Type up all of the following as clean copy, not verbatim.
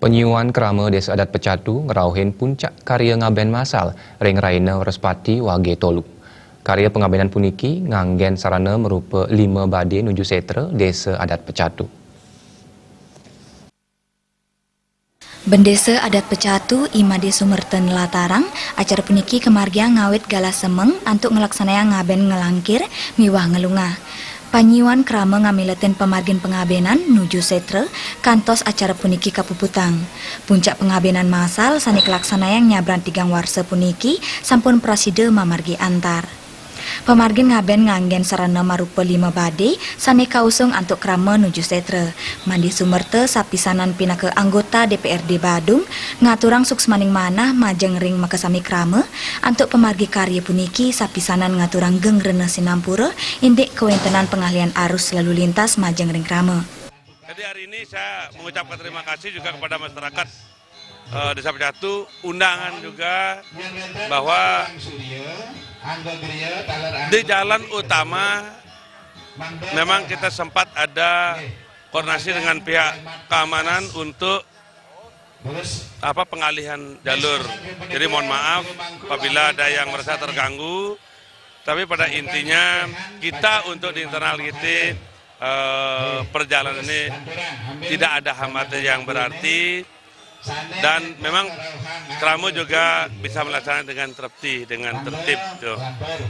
Penyuan kerama Desa Adat Pecatu ngerauhin puncak karya ngaben masal ring raina Respati Wage Tolu. Karya pengabenan puniki nganggen sarana merupa 5 bade nuju setra Desa Adat Pecatu. Bendesa Adat Pecatu Imade Sumerten Latarang, acara puniki kemargian ngawit galas semeng untuk ngelaksanaya ngaben ngelangkir miwah ngelungah. Panyuan krama ngamiletin pemargin pengabenan nuju setra kantos acara puniki kapuputang. Puncak pengabenan masal sani kelaksanayang nyabran tigang warsa puniki sampun praside mamargi antar. Pemargin ngaben nganggen sarana marupa 5 bade sani kausung antuk krama nuju setra. Mandi Sumerte sapisanan pinake anggota DPRD Badung ngaturang suksmaning manah majeng ring makasami krama antuk pemargi karya puniki sapisanan ngaturang gengrena sinampura indik kewentenan pengalian arus lalu lintas majeng ring krama. Jadi hari ini saya mengucapkan terima kasih juga kepada masyarakat Desa Pecatu, undangan juga bahwa di jalan utama memang kita sempat ada koordinasi dengan pihak keamanan untuk pengalihan jalur. Jadi mohon maaf apabila ada yang merasa terganggu, tapi pada intinya kita untuk di internal kita perjalanan ini tidak ada hambatan yang berarti. Dan memang Kramo juga bisa melaksanakan dengan tertib.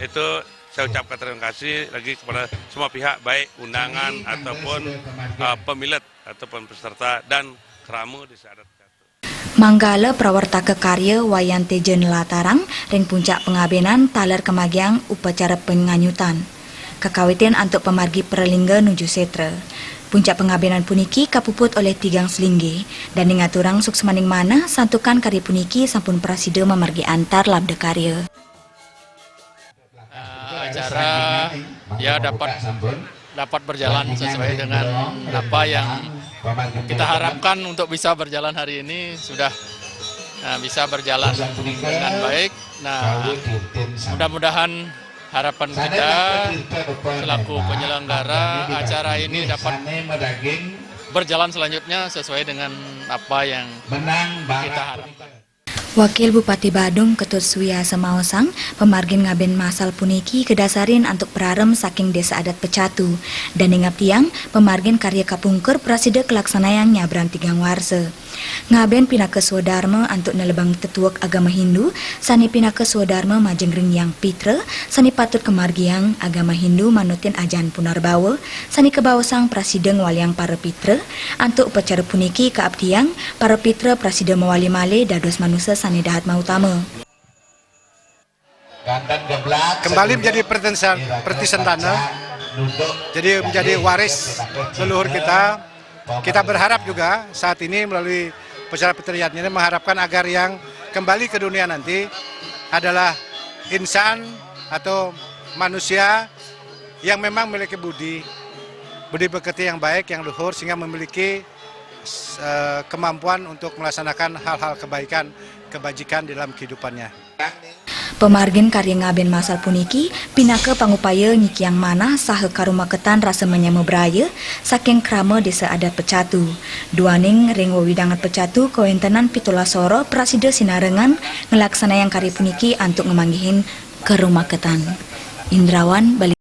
Itu saya ucapkan terima kasih lagi kepada semua pihak, baik undangan ataupun pemilet ataupun peserta dan Kramo di Adat Pecatu. Manggala prawartaka karya Wayan Tejen Latarang ring puncak pengabenan taler kemagiang upacara penganyutan. Kekawitan untuk pemargi perlingga nuju setra. Puncak pengabenan puniki kapuput oleh tigang selinggi dan ngaturang suksmaning mana santukan karya puniki sampun praside memargi antar labda karya. Acara ya dapat berjalan sesuai dengan apa yang kita harapkan untuk bisa berjalan hari ini sudah bisa berjalan dengan baik. Nah, mudah-mudahan harapan kita selaku penyelenggara acara ini dapat berjalan selanjutnya sesuai dengan apa yang kita harapkan. Wakil Bupati Badung Ketut Suya Semaosang, pemargin ngaben masal puniki kedasarin untuk perarem saking Desa Adat Pecatu dan ingap tiang pemargin karya kapungker praside kelaksanayang nyabran tigang warsa. Ngaben pinake swadharma untuk nelebang tetuak agama Hindu, sani pinake swadharma majeng ring yang pitra, sani patut kemargiang agama Hindu manutin ajan punarbawa, sani kebawasang prasideng waliang para pitra, untuk upacara puniki keabdiang para pitra praside mawali male dados manusia sani dahat mautama. Kembali menjadi pertisan tanah, jadi menjadi waris leluhur kita. Kita berharap juga saat ini melalui upacara petrian ini mengharapkan agar yang kembali ke dunia nanti adalah insan atau manusia yang memang memiliki budi pekerti yang baik, yang luhur, sehingga memiliki kemampuan untuk melaksanakan hal-hal kebaikan, kebajikan dalam kehidupannya. Pemargin karya ngaben masal puniki pinake pangupaya nyikiang manah saha karumaketan rasa menyama beraya saking krama Desa Adat Pecatu. Duaning ring wewidangan Pecatu kawentenan pitola soro praside sinarengan ngelaksana yang karya puniki untuk ngemanggihin karumaketan. Indrawan Bali.